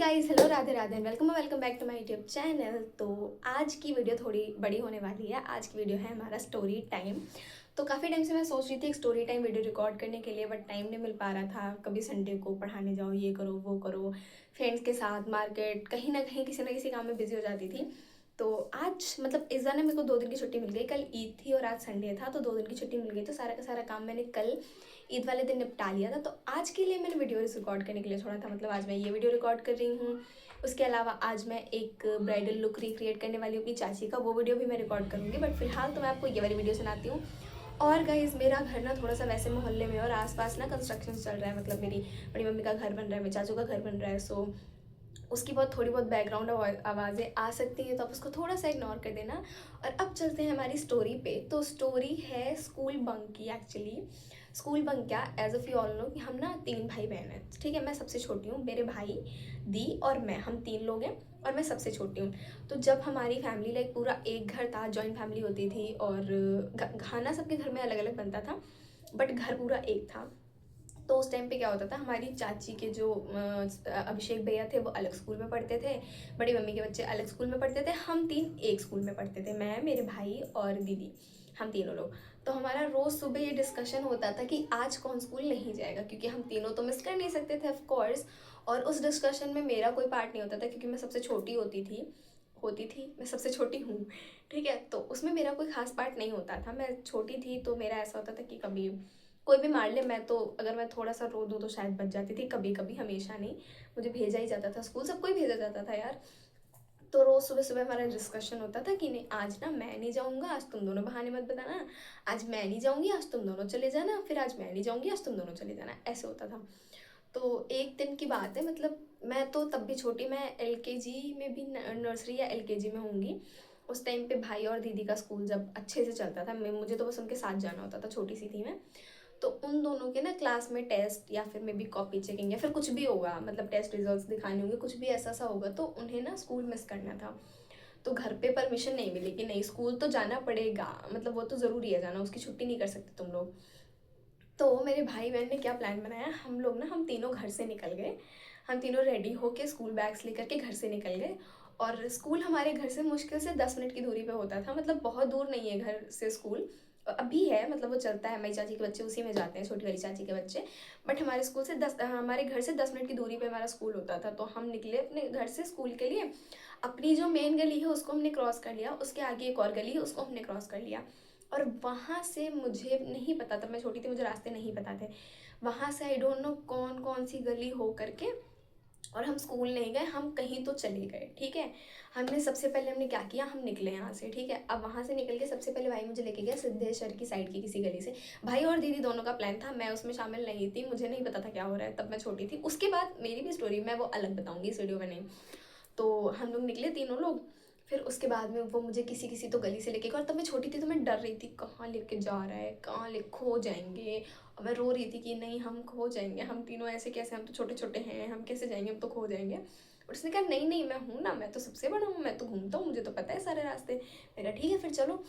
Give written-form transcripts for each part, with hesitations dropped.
Guys, hello, Radhe Radhe, welcome back to my YouTube channel. तो आज की वीडियो थोड़ी बड़ी होने वाली है। आज की वीडियो है हमारा स्टोरी टाइम। तो काफ़ी टाइम से मैं सोच रही थी एक स्टोरी टाइम वीडियो रिकॉर्ड करने के लिए, बट टाइम नहीं मिल पा रहा था। कभी संडे को पढ़ाने जाओ, ये करो वो करो, फ्रेंड्स के साथ मार्केट, कहीं ना कहीं किसी ना किसी काम में बिजी हो जाती थी। तो आज मतलब इस बार मेरे को 2 दिन की छुट्टी मिल गई। कल ईद थी और आज संडे था, तो 2 दिन की छुट्टी मिल गई। तो सारा का सारा काम मैंने कल ईद वाले दिन निपटा लिया था। तो आज के लिए मैंने वीडियो रिकॉर्ड करने के लिए छोड़ा था। मतलब आज मैं ये वीडियो रिकॉर्ड कर रही हूँ। उसके अलावा आज मैं एक ब्राइडल लुक रिक्रिएट करने वाली हूँ अपनी चाची का, वो वीडियो भी मैं रिकॉर्ड करूँगी। बट फिलहाल तो मैं आपको ये वाली वीडियो सुनाती हूँ। और गाइज, मेरा घर ना थोड़ा सा वैसे मोहल्ले में और आसपास ना कंस्ट्रक्शन चल रहा है। मतलब मेरी बड़ी मम्मी का घर बन रहा है, मेरे चाचू का घर बन रहा है। सो उसकी थोड़ी बहुत बैकग्राउंड आवाज़ें आ सकती हैं, तो आप उसको थोड़ा सा इग्नोर कर देना। और अब चलते हैं हमारी स्टोरी पे। तो स्टोरी है स्कूल बंक की। एक्चुअली स्कूल बंक क्या, as of you all know कि हम ना 3 भाई बहन हैं, ठीक है। मैं सबसे छोटी हूँ, मेरे भाई, दी और मैं, हम 3 लोग हैं और मैं सबसे छोटी हूँ। तो जब हमारी फैमिली लाइक पूरा एक घर था, जॉइंट फैमिली होती थी और खाना सबके घर में अलग अलग बनता था, बट घर पूरा एक था। तो उस टाइम पे क्या होता था, हमारी चाची के जो अभिषेक भैया थे वो अलग स्कूल में पढ़ते थे, बड़ी मम्मी के बच्चे अलग स्कूल में पढ़ते थे, हम 3 एक स्कूल में पढ़ते थे, मैं, मेरे भाई और दीदी, हम तीनों लोग। तो हमारा रोज़ सुबह ये डिस्कशन होता था कि आज कौन स्कूल नहीं जाएगा, क्योंकि हम तीनों तो मिस कर नहीं सकते थे ऑफ कोर्स। और उस डिस्कशन में मेरा कोई पार्ट नहीं होता था, क्योंकि मैं सबसे छोटी होती थी, मैं सबसे छोटी हूँ, ठीक है। तो उसमें मेरा कोई खास पार्ट नहीं होता था, मैं छोटी थी। तो मेरा ऐसा होता था कि कभी कोई भी मार ले, मैं तो अगर मैं थोड़ा सा रो दूँ तो शायद बच जाती थी, कभी कभी, हमेशा नहीं। मुझे भेजा ही जाता था स्कूल, सबको ही भेजा जाता था यार। तो रोज़ सुबह सुबह हमारा डिस्कशन होता था कि नहीं, आज ना मैं नहीं जाऊँगा, आज तुम दोनों बहाने मत बताना। आज मैं नहीं जाऊँगी, आज तुम दोनों चले जाना। फिर आज मैं नहीं जाऊँगी, आज तुम दोनों चले जाना। ऐसे होता था। तो एक दिन की बात है, मतलब मैं तो तब भी छोटी, मैं एलकेजी में भी, नर्सरी या एलकेजी में होंगी। उस टाइम पे भाई और दीदी का स्कूल जब अच्छे से चलता था, मैं, मुझे तो बस उनके साथ जाना होता था, छोटी सी थी मैं। तो उन दोनों के ना क्लास में टेस्ट या फिर मे बी कॉपी चेकिंग या फिर कुछ भी होगा, मतलब टेस्ट रिजल्ट्स दिखाने होंगे, कुछ भी ऐसा सा होगा, तो उन्हें ना स्कूल मिस करना था। तो घर पे परमिशन नहीं मिली कि नहीं, स्कूल तो जाना पड़ेगा, मतलब वो तो ज़रूरी है जाना, उसकी छुट्टी नहीं कर सकते तुम लोग। तो मेरे भाई बहन ने क्या प्लान बनाया, हम लोग ना, हम तीनों घर से निकल गए। हम तीनों रेडी होके स्कूल बैग्स लेकर के घर से निकल गए। और स्कूल हमारे घर से मुश्किल से 10 मिनट की दूरी पे होता था, मतलब बहुत दूर नहीं है घर से स्कूल। अभी है, मतलब वो चलता है, मेरी चाची के बच्चे उसी में जाते हैं, छोटी वाली चाची के बच्चे। बट हमारे घर से 10 मिनट की दूरी पे हमारा स्कूल होता था। तो हम निकले अपने घर से स्कूल के लिए। अपनी जो मेन गली है उसको हमने क्रॉस कर लिया, उसके आगे एक और गली है, उसको हमने क्रॉस कर लिया। और वहाँ से, मुझे नहीं पता, तब मैं छोटी थी, मुझे रास्ते नहीं पता थे। वहाँ से आई डोंट नो कौन कौन सी गली हो करके, और हम स्कूल नहीं गए, हम कहीं तो चले गए, ठीक है। हमने क्या किया, हम निकले यहाँ से, ठीक है। अब वहाँ से निकल के सबसे पहले भाई मुझे लेके गया सिद्धेश्वर की साइड की किसी गली से। भाई और दीदी दोनों का प्लान था, मैं उसमें शामिल नहीं थी, मुझे नहीं पता था क्या हो रहा है, तब मैं छोटी थी। उसके बाद मेरी भी स्टोरी मैं वो अलग बताऊंगी इस वीडियो में, नहीं। तो हम लोग निकले तीनों लोग। फिर उसके बाद में वो मुझे किसी किसी तो गली से लेके गया, और तब मैं छोटी थी तो मैं डर रही थी, कहाँ लेके जा रहा है, कहाँ ले खो जाएंगे। और मैं रो रही थी कि नहीं, हम खो जाएंगे, हम तीनों ऐसे कैसे, हम तो छोटे छोटे हैं, हम कैसे जाएंगे, हम तो खो जाएंगे। और उसने कहा नहीं नहीं, मैं हूँ ना, मैं तो सबसे बड़ा हूँ, मैं तो घूमता हूँ, मुझे तो पता है सारे रास्ते। मेरा ठीक है, फिर चलो।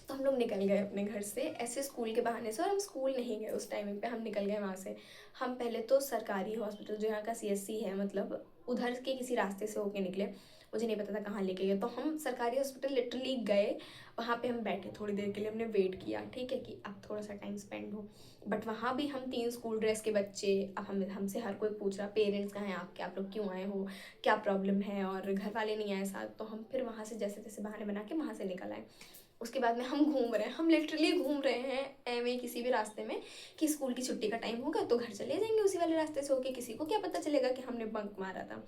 तो हम लोग निकल गए अपने घर से ऐसे स्कूल के बहाने से, और हम स्कूल नहीं गए उस टाइमिंग पे, हम निकल गए वहाँ से। हम पहले तो सरकारी हॉस्पिटल, जो यहाँ का सीएससी है, मतलब उधर के किसी रास्ते से होके निकले। मुझे नहीं पता था कहाँ लेके गए, तो हम सरकारी हॉस्पिटल लिटरली गए। वहाँ पे हम बैठे थोड़ी देर के लिए, हमने वेट किया, ठीक है, कि अब थोड़ा सा टाइम स्पेंड हो। बट वहाँ भी हम 3 स्कूल ड्रेस के बच्चे, अब हमसे हर कोई पूछ रहा, पेरेंट्स कहाँ हैं आपके, आप लोग क्यों आए हो, क्या प्रॉब्लम है, और घर वाले नहीं आए साथ। तो हम फिर वहाँ से जैसे तैसे बहाने बना के वहाँ से निकल आए। उसके बाद में हम घूम रहे हैं, हम लिटरली घूम रहे हैं एवे किसी भी रास्ते में, कि स्कूल की छुट्टी का टाइम होगा तो घर चले जाएंगे उसी वाले रास्ते से होके, किसी को क्या पता चलेगा कि हमने बंक मारा था,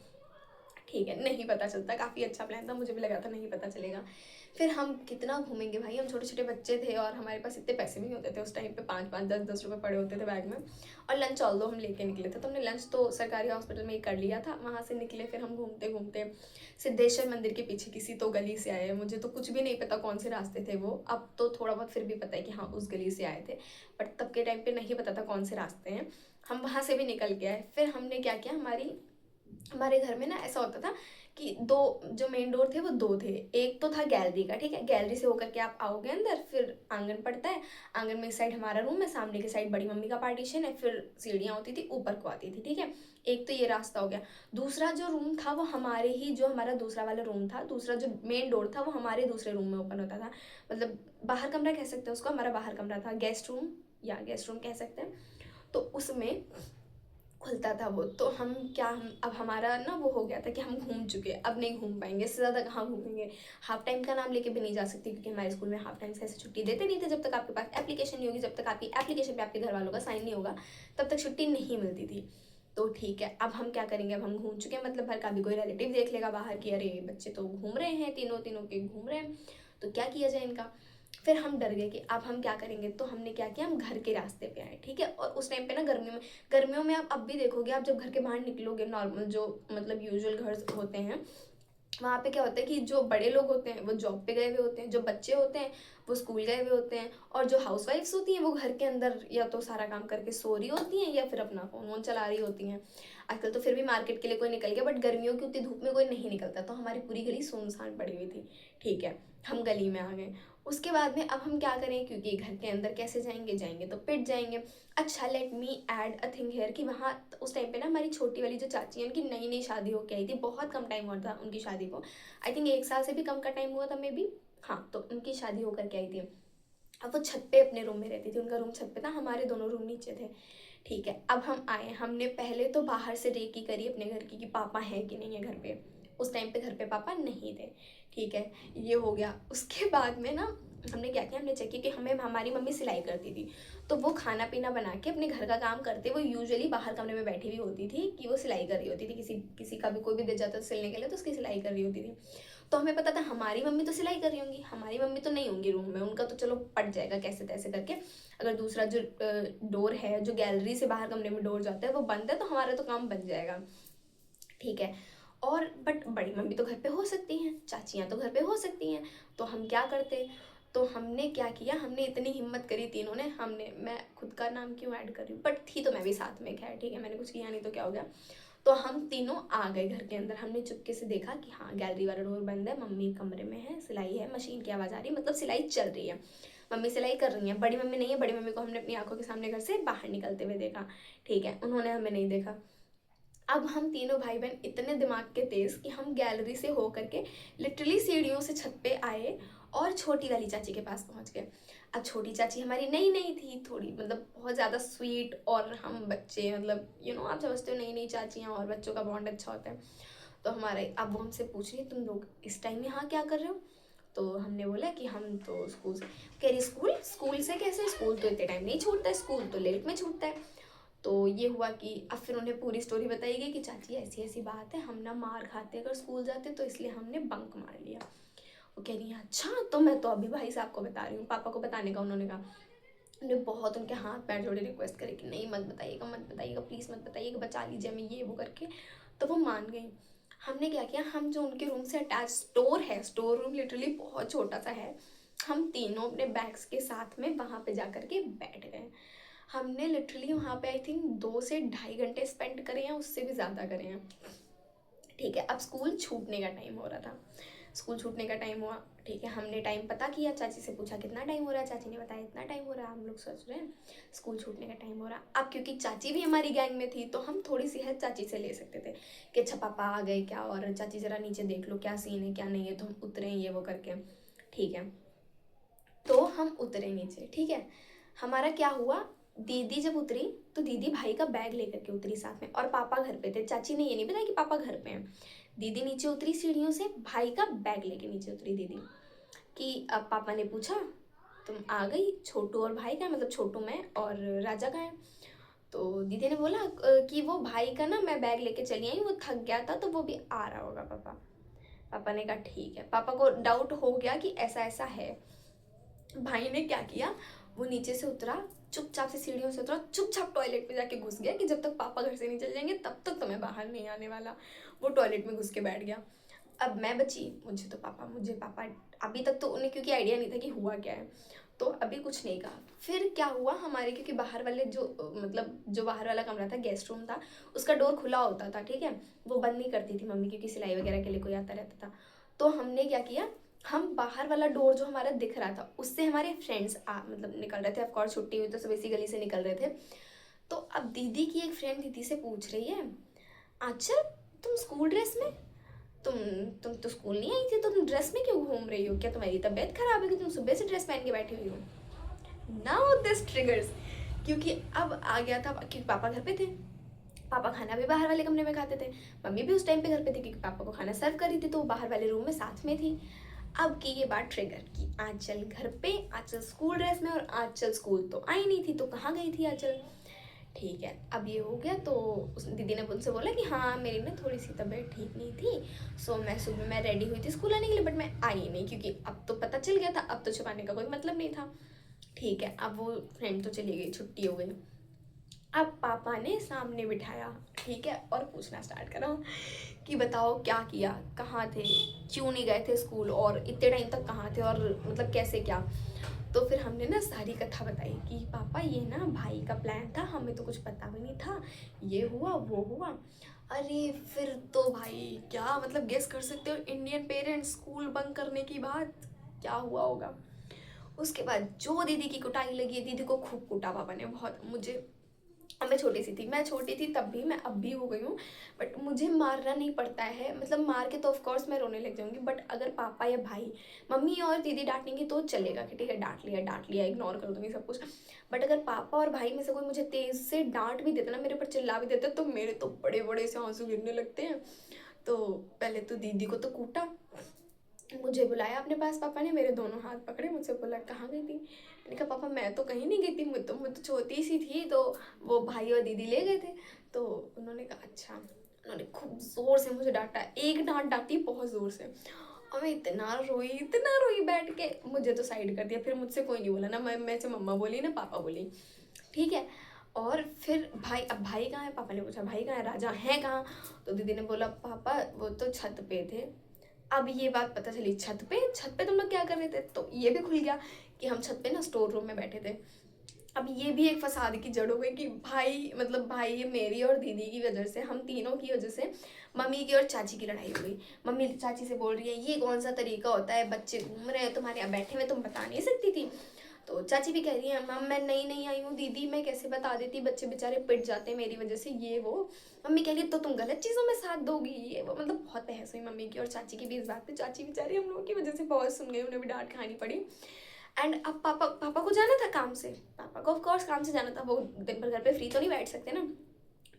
ठीक है, नहीं पता चलता। काफ़ी अच्छा प्लान था, मुझे भी लगा था नहीं पता चलेगा। फिर हम कितना घूमेंगे भाई, हम छोटे छोटे बच्चे थे और हमारे पास इतने पैसे भी नहीं होते थे उस टाइम पे, 5 5 10 10 रुपये पड़े होते थे बैग में। और लंच ऑल दो हम लेके निकले थे, तो हमने लंच तो सरकारी हॉस्पिटल में ही कर लिया था। वहाँ से निकले, फिर हम घूमते घूमते सिद्धेश्वर मंदिर के पीछे किसी तो गली से आए। मुझे तो कुछ भी नहीं पता कौन से रास्ते थे वो, अब तो थोड़ा बहुत फिर भी पता है कि हाँ उस गली से आए थे, बट तब के टाइम पे नहीं पता था कौन से रास्ते हैं। हम वहाँ से भी निकल के आए। फिर हमने क्या किया, हमारी हमारे घर में ना ऐसा होता था कि दो जो मेन डोर थे वो दो थे। एक तो था गैलरी का, ठीक है, गैलरी से होकर के आप आओगे अंदर, फिर आंगन पड़ता है, आंगन में इस साइड हमारा रूम है, सामने की साइड बड़ी मम्मी का पार्टीशन है, फिर सीढ़ियाँ होती थी ऊपर को आती थी, ठीक है। एक तो ये रास्ता हो गया। दूसरा जो रूम था वो हमारे ही, जो हमारा दूसरा वाला रूम था, दूसरा जो मेन डोर था वो हमारे दूसरे रूम में ओपन होता था। मतलब बाहर कमरा कह सकते हैं उसको, हमारा बाहर कमरा था, गेस्ट रूम या गेस्ट रूम कह सकते हैं। तो उसमें खुलता था वो। तो हम क्या, हम अब हमारा ना वो हो गया था कि हम घूम चुके, अब नहीं घूम पाएंगे, इससे ज़्यादा कहाँ घूमेंगे। हाफ टाइम का नाम लेके भी नहीं जा सकती, क्योंकि हमारे स्कूल में हाफ टाइम से ऐसे छुट्टी देते नहीं थे। जब तक आपके पास एप्लीकेशन नहीं होगी, जब तक आपकी एप्लीकेशन पे आपके घर वालों का साइन नहीं होगा, तब तक छुट्टी नहीं मिलती थी। तो ठीक है, अब हम क्या करेंगे, अब हम घूम चुके हैं, मतलब भर का भी कोई रिलेटिव देख लेगा बाहर की, अरे बच्चे तो घूम रहे हैं, तीनों तीनों के घूम रहे हैं, तो क्या किया जाए इनका। फिर हम डर गए कि अब हम क्या करेंगे। तो हमने क्या किया, हम घर के रास्ते पे आए, ठीक है। और उस टाइम पे ना गर्मियों में आप अब भी देखोगे, आप जब घर के बाहर निकलोगे, नॉर्मल जो मतलब यूजुअल घर होते हैं, वहाँ पे क्या होता है कि जो बड़े लोग होते हैं वो जॉब पे गए हुए होते हैं, जो बच्चे होते हैं वो स्कूल गए हुए होते हैं, और जो हाउस वाइफ्स होती हैं वो घर के अंदर या तो सारा काम करके सो रही होती हैं या फिर अपना फोन वोन चला रही होती हैं। आजकल तो फिर भी मार्केट के लिए कोई निकल गया, बट गर्मियों की उतनी धूप में कोई नहीं निकलता। तो हमारी पूरी गली सुनसान पड़ी हुई थी, ठीक है। हम गली में आ गए। उसके बाद में अब हम क्या करें, क्योंकि घर के अंदर कैसे जाएंगे, जाएंगे तो पिट जाएंगे। अच्छा, let me add a thing here कि वहाँ उस टाइम पे ना हमारी छोटी वाली जो चाची है, उनकी नई नई शादी होके आई थी, बहुत कम टाइम हुआ था उनकी शादी को, आई थिंक 1 साल से भी कम का टाइम हुआ था मे बी। हाँ, तो उनकी शादी होकर के आई थी। अब वो छत पे अपने रूम में रहती थी, उनका रूम छत पे था, हमारे दोनों रूम नीचे थे, ठीक है। अब हम आए, हमने पहले तो बाहर से रेकी करी अपने घर की कि पापा हैं कि नहीं है घर पे। उस टाइम पे घर पे पापा नहीं थे, ठीक है, ये हो गया। उसके बाद में ना हमने क्या किया, हमने चेक किया कि हमें हमारी मम्मी सिलाई करती थी, तो वो खाना पीना बना के अपने घर का काम करते, वो यूजुअली बाहर कमरे में बैठी हुई होती थी कि वो सिलाई कर रही होती थी, किसी किसी का भी कोई भी दे जाता था सिलने के लिए तो उसकी सिलाई कर रही होती थी। तो हमें पता था हमारी मम्मी तो सिलाई कर रही होंगी, हमारी मम्मी तो नहीं होंगी रूम में, उनका तो चलो पट जाएगा कैसे तैसे करके। अगर दूसरा जो डोर है, जो गैलरी से बाहर कमरे में डोर जाता है, वो बंद है, तो हमारा तो काम बन जाएगा, ठीक है। और बट बड़ी मम्मी तो घर पे हो सकती हैं, चाचियाँ तो घर पे हो सकती हैं, तो हम क्या करते। तो हमने क्या किया, हमने इतनी हिम्मत करी तीनों ने, हमने, मैं खुद का नाम क्यों ऐड कर रही हूँ, बट थी तो मैं भी साथ में, खैर ठीक है, मैंने कुछ किया नहीं तो क्या हो गया। तो हम तीनों आ गए घर के अंदर, हमने चुपके से देखा कि हाँ गैलरी वाला डोर बंद है, मम्मी कमरे में है, सिलाई है, मशीन की आवाज़ आ रही है, मतलब सिलाई चल रही है, मम्मी सिलाई कर रही है। बड़ी मम्मी नहीं है, बड़ी मम्मी को हमने अपनी आंखों के सामने घर से बाहर निकलते हुए देखा, ठीक है, उन्होंने हमें नहीं देखा। अब हम तीनों भाई बहन इतने दिमाग के तेज कि हम गैलरी से हो करके लिटरली सीढ़ियों से छत पे आए और छोटी वाली चाची के पास पहुंच गए। अब छोटी चाची हमारी नई नई थी थोड़ी, मतलब बहुत ज़्यादा स्वीट, और हम बच्चे, मतलब आप समझते हो नई नई चाचियाँ और बच्चों का बॉन्ड अच्छा होता है। तो हमारे, अब वो हमसे पूछ रही तुम लोग इस टाइम यहाँ क्या कर रहे हो। तो हमने बोला कि हम तो स्कूल से। कह रही स्कूल, स्कूल से कैसे, स्कूल तो इतने टाइम नहीं छूटता है, स्कूल तो लेट में छूटता है। तो ये हुआ कि अब फिर उन्हें पूरी स्टोरी बताई गई कि चाची ऐसी ऐसी बात है, हम ना मार खाते अगर स्कूल जाते, तो इसलिए हमने बंक मार लिया। वो कह रही है अच्छा, तो मैं तो अभी भाई साहब को बता रही हूँ, पापा को बताने का उन्होंने कहा। उन्होंने बहुत उनके हाथ पैर जोड़े रिक्वेस्ट करे कि नहीं मत बताइएगा, मत बताइएगा, प्लीज़ मत बताइएगा, बचा लीजिए हमें, ये वो करके। तो वो मान गई। हमने क्या किया, हम जो उनके रूम से अटैच स्टोर है, स्टोर रूम लिटरली बहुत छोटा सा है, हम तीनों अपने बैग्स के साथ में वहाँ पे जा करके बैठ गए। हमने लिटरली वहाँ पे आई थिंक 2 से ढाई घंटे स्पेंड करे हैं, उससे भी ज़्यादा करे हैं, ठीक है। अब स्कूल छूटने का टाइम हो रहा था, स्कूल छूटने का टाइम हुआ, ठीक है। हमने टाइम पता किया, चाची से पूछा कितना टाइम हो रहा है, चाची ने बताया इतना टाइम हो रहा है। हम लोग सोच रहे हैं स्कूल छूटने का टाइम हो रहा है। अब क्योंकि चाची भी हमारी गैंग में थी, तो हम थोड़ी सी हेल्प चाची से ले सकते थे कि अच्छा पापा आ गए क्या, और चाची ज़रा नीचे देख लो क्या सीन है क्या नहीं है, तो हम उतरे ये वो करके, ठीक है। तो हम उतरे नीचे, ठीक है। हमारा क्या हुआ, दीदी जब उतरी तो दीदी भाई का बैग लेकर के उतरी साथ में, और पापा घर पे थे। चाची ने ये नहीं बताया कि पापा घर पे हैं। दीदी नीचे उतरी सीढ़ियों से, भाई का बैग लेके नीचे उतरी दीदी। कि अब पापा ने पूछा तुम आ गई, छोटू और भाई का, मतलब छोटू मैं और राजा का है। तो दीदी ने बोला कि वो भाई का ना मैं बैग लेके चली आई, वो थक गया था तो वो भी आ रहा होगा पापा। पापा ने कहा ठीक है। पापा को डाउट हो गया कि ऐसा ऐसा है। भाई ने क्या किया, वो नीचे से उतरा, चुपचाप से सीढ़ियों से उतरा, चुपचाप टॉयलेट में जाके घुस गया कि जब तक पापा घर से नहीं चल जाएंगे तब तक तो मैं बाहर नहीं आने वाला। वो टॉयलेट में घुस के बैठ गया। अब मैं बची, मुझे पापा अभी तक तो उन्हें क्योंकि आइडिया नहीं था कि हुआ क्या है, तो अभी कुछ नहीं कहा। फिर क्या हुआ हमारे, क्योंकि बाहर वाले जो मतलब जो बाहर वाला कमरा था, गेस्ट रूम था, उसका डोर खुला होता था, ठीक है, वो बंद नहीं करती थी मम्मी, क्योंकि सिलाई वगैरह के लिए कोई आता रहता था। तो हमने क्या किया, हम बाहर वाला डोर जो हमारा दिख रहा था उससे हमारे फ्रेंड्स मतलब निकल रहे थे, ऑफकोर्स छुट्टी हुई तो सब इसी गली से निकल रहे थे। तो अब दीदी की एक फ्रेंड दीदी से पूछ रही है, अच्छा तुम स्कूल ड्रेस में, तुम तुम तो स्कूल नहीं आई थी, तो तुम ड्रेस में क्यों घूम रही हो, क्या तुम्हारी तबीयत खराब है कि तुम सुबह से ड्रेस पहन के बैठी हुई हो। नाउ दिस ट्रिगर्स, क्योंकि अब आ गया था, क्योंकि पापा घर पे थे, पापा खाना भी बाहर वाले कमरे में खाते थे, मम्मी भी उस टाइम पे घर पे थी क्योंकि पापा को खाना सर्व कर रही थी, तो वो बाहर वाले रूम में साथ में थी। अब की ये बात ट्रिगर कि आंचल घर पे, आंचल स्कूल ड्रेस में, और आंचल स्कूल तो आई नहीं थी, तो कहाँ गई थी आंचल। ठीक है, अब ये हो गया, तो उस दीदी ने उनसे बोला कि हाँ मेरी ना थोड़ी सी तबीयत ठीक नहीं थी, सो मैं सुबह मैं रेडी हुई थी स्कूल आने के लिए, बट मैं आई नहीं, क्योंकि अब तो पता चल गया था, अब तो छुपाने का कोई मतलब नहीं था। ठीक है, अब वो फ्रेंड तो चली गई, छुट्टी हो गई। अब पापा ने सामने बिठाया, ठीक है, और पूछना स्टार्ट करा कि बताओ क्या किया, कहाँ थे, क्यों नहीं गए थे स्कूल, और इतने टाइम तक कहाँ थे, और मतलब कैसे क्या। तो फिर हमने ना सारी कथा बताई कि पापा ये ना भाई का प्लान था, हमें तो कुछ पता भी नहीं था, ये हुआ वो हुआ। अरे फिर तो भाई क्या मतलब गेस कर सकते हो, इंडियन पेरेंट्स स्कूल बंक करने की बात क्या हुआ होगा। उसके बाद जो दीदी की कुटाई लगी है, दीदी को खूब कूटा पापा ने बहुत, मुझे, अब मैं छोटी सी थी, मैं छोटी थी तब भी, मैं अब भी हो गई हूँ, बट मुझे मारना नहीं पड़ता है, मतलब मार के तो ऑफकोर्स मैं रोने लग जाऊंगी, बट अगर पापा या भाई, मम्मी और दीदी डांटेंगे तो चलेगा कि ठीक है डांट लिया इग्नोर कर दूंगी सब कुछ। बट अगर पापा और भाई में से कोई मुझे तेज से डांट भी देता ना, मेरे ऊपर चिल्ला भी देता, तो मेरे तो बड़े बड़े से आंसू गिरने लगते हैं। तो पहले तो दीदी को तो कूटा, मुझे बुलाया अपने पास पापा ने, मेरे दोनों हाथ पकड़े, मुझसे बोला कहाँ गई थी। मैंने कहा पापा मैं तो कहीं नहीं गई थी, मैं तो छोटी सी थी, तो वो भाई और दीदी ले गए थे। तो उन्होंने कहा अच्छा। उन्होंने खूब ज़ोर से मुझे डांटा, एक डांट डांटी बहुत ज़ोर से, और मैं इतना रोई बैठ के, मुझे तो साइड कर दिया, फिर मुझसे कोई नहीं बोला ना, मैं से मम्मा बोली ना पापा बोली, ठीक है। और फिर भाई, अब भाई कहाँ है, पापा ने पूछा भाई कहाँ है, राजा है कहाँ। तो दीदी ने बोला पापा वो तो छत पे थे। अब ये बात पता चली, छत पे तुम लोग क्या कर रहे थे, तो ये भी खुल गया कि हम छत पे ना स्टोर रूम में बैठे थे। अब ये भी एक फसाद की जड़ हो गई कि भाई मतलब भाई मेरी और दीदी की वजह से, हम तीनों की वजह से मम्मी की और चाची की लड़ाई हो गई। मम्मी चाची से बोल रही है ये कौन सा तरीका होता है, बच्चे घूम रहे हैं तुम्हारे यहाँ बैठे हुए, तुम बता नहीं सकती थी। तो चाची भी कह रही है मम मैं नई नई आई हूँ दीदी, मैं कैसे बता देती, बच्चे बेचारे पिट जाते हैं मेरी वजह से, ये वो। मम्मी कह रही तो तुम गलत चीज़ों में साथ दोगी, ये वो, मतलब बहुत बहस हुई मम्मी की और चाची की भी इस बात पे। चाची बेचारी हम लोगों की वजह से बहुत सुन गई, उन्हें भी डांट खानी पड़ी। एंड अब पापा को जाना था काम से, पापा को ऑफकोर्स काम से जाना था, वो दिन भर घर पे फ्री तो नहीं बैठ सकते ना।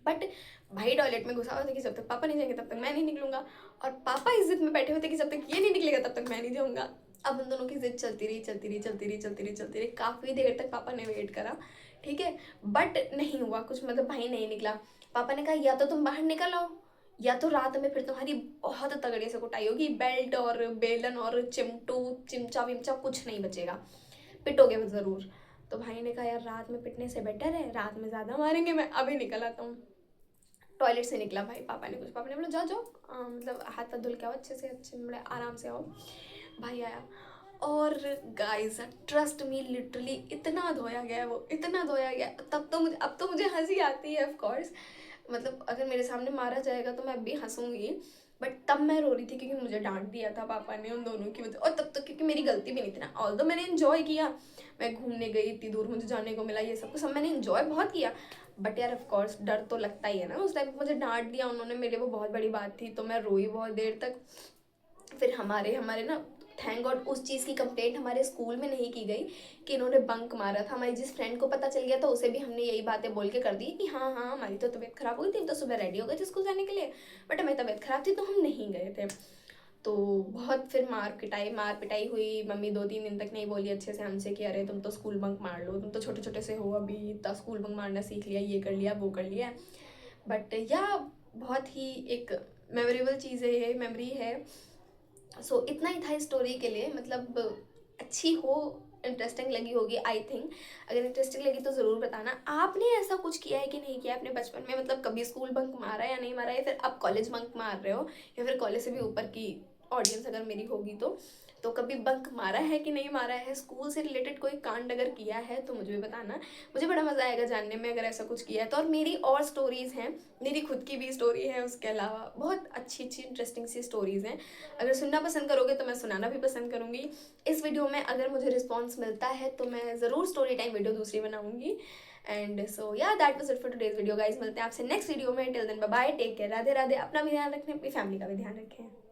बट भाई टॉयलेट में घुसा हुआ था कि जब तक पापा नहीं जाएंगे तब तक मैं नहीं निकलूंगा, और पापा इस जिद में बैठे हुए थे कि जब तक ये नहीं निकलेगा तब तक मैं नहीं जाऊंगा। अब उन दोनों की जिद चलती रही, काफ़ी देर तक पापा ने वेट करा, ठीक है, बट नहीं हुआ कुछ, मतलब भाई नहीं निकला। पापा ने कहा या तो तुम बाहर निकल आओ, या तो रात में फिर तुम्हारी बहुत तगड़े से कुटाई होगी, बेल्ट और बेलन और चिमचा विमचा कुछ नहीं बचेगा, पिटोगे वो ज़रूर। तो भाई ने कहा यार रात में पिटने से बेटर है, रात में ज़्यादा मारेंगे, मैं अभी निकल आता हूँ। टॉयलेट से निकला भाई, पापा ने बोला जाओ जाओ, मतलब हाथ पाथ धुल के आओ, अच्छे बड़े आराम से आओ। भाई आया, और गाइस ट्रस्ट मी लिटरली इतना धोया गया वो, इतना धोया गया, तब तो मुझे, अब तो मुझे हंसी आती है ऑफ कोर्स, मतलब अगर मेरे सामने मारा जाएगा तो मैं अब भी हंसूंगी, बट तब मैं रो रही थी क्योंकि मुझे डांट दिया था पापा ने उन दोनों की वजह, और तब तक क्योंकि मेरी गलती भी नहीं थी ना, ऑल्दो मैंने इन्जॉय किया, मैं घूमने गई इतनी दूर, मुझे जाने को मिला, ये सब कुछ सब मैंने इन्जॉय बहुत किया, बट यार ऑफ कोर्स डर तो लगता ही है ना। उस टाइम मुझे डांट दिया उन्होंने, मेरे वो बहुत बड़ी बात थी, तो मैं रोई बहुत देर तक। फिर हमारे हमारे ना, थैंक गॉड उस चीज़ की कंप्लेंट हमारे स्कूल में नहीं की गई कि इन्होंने बंक मारा था। हमारी जिस फ्रेंड को पता चल गया था उसे भी हमने यही बातें बोल के कर दी कि हाँ हाँ हमारी तो तबीयत खराब हो गई थी, तो सुबह रेडी हो गए थे स्कूल जाने के लिए, बट हमें तबीयत खराब थी तो हम नहीं गए थे। तो बहुत फिर मार पिटाई हुई, मम्मी 2-3 दिन तक नहीं बोली अच्छे से हमसे कि अरे तुम तो स्कूल बंक मार लो, तुम तो छोटे छोटे से हो अभी, इतना स्कूल बंक मारना सीख लिया, ये कर लिया वो कर लिया। बट या बहुत ही एक मेमोरेबल चीज़ है, ये मेमोरी है। सो इतना ही था इस स्टोरी के लिए, मतलब अच्छी हो, इंटरेस्टिंग लगी होगी आई थिंक। अगर इंटरेस्टिंग लगी तो ज़रूर बताना, आपने ऐसा कुछ किया है कि नहीं किया अपने बचपन में, मतलब कभी स्कूल बंक मारा या नहीं मारा, या फिर आप कॉलेज बंक मार रहे हो, या फिर कॉलेज से भी ऊपर की ऑडियंस अगर मेरी होगी तो कभी बंक मारा है कि नहीं मारा है, स्कूल से रिलेटेड कोई कांड अगर किया है तो मुझे भी बताना। मुझे बड़ा मज़ा आएगा जानने में अगर ऐसा कुछ किया है तो। और मेरी और स्टोरीज़ हैं, मेरी खुद की भी स्टोरी है, उसके अलावा बहुत अच्छी अच्छी इंटरेस्टिंग सी स्टोरीज़ हैं। अगर सुनना पसंद करोगे तो मैं सुनाना भी पसंद करूँगी। इस वीडियो में अगर मुझे रिस्पॉन्स मिलता है तो मैं ज़रूर स्टोरी टाइम वीडियो दूसरी बनाऊँगी। And so yeah that was it for today's video guys. मिलते हैं आपसे नेक्स्ट वीडियो में। Till then bye bye, take care, Radhe Radhe. अपना भी ध्यान रखें, अपनी फैमिली का भी ध्यान रखें।